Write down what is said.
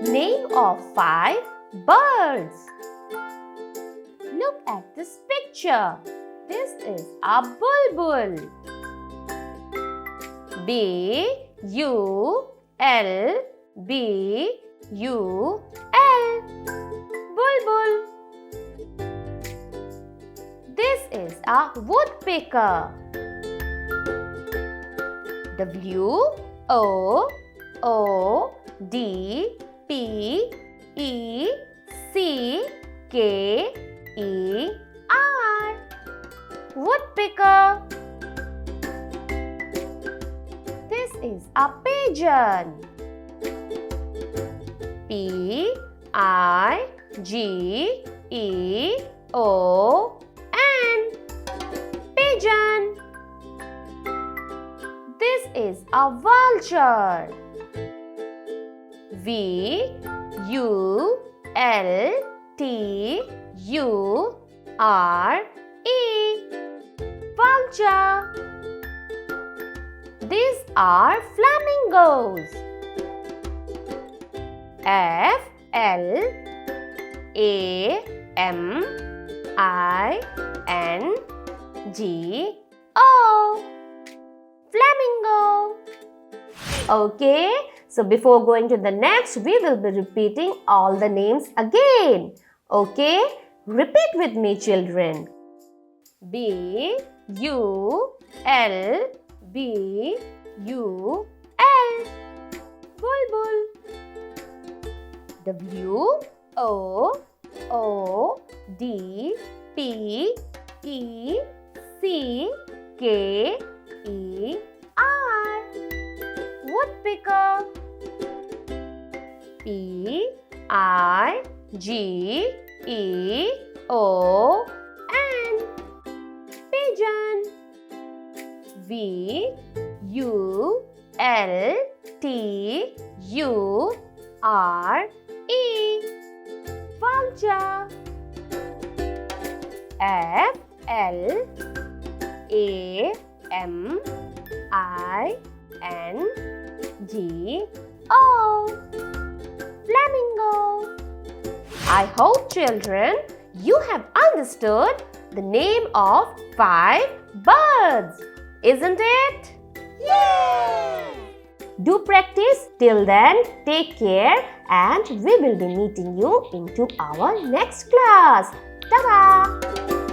Name of 5 birds. Look at this picture. This is a bulbul. B-U-L-B-U-L. Bulbul. This is a woodpecker. W-O-O-D-P-E-C-K-E-R. Woodpecker. This is a pigeon. P-I-G-E-O-N. Pigeon. This is a vulture. V-U-L-T-U-R-E. Vulture. These are flamingos. F-L-A-M-I-N-G-O. Flamingo. Okay, so before going to the next, we will be repeating all the names again. Okay, repeat with me, children. B-U-L-B-U-L. Bulbul. W-O-O-D-P-E-C-K-E-R. Woodpecker. P-I-G-E-O-N. Pigeon. V-U-L-T-U-R-E. Vulture. F-L-A-M-I-N-G-O. Flamingo. I hope, children, you have understood the name of 5 birds, isn't it? Yay! Do practice. Till then, take care and we will be meeting you into our next class. Ta-da!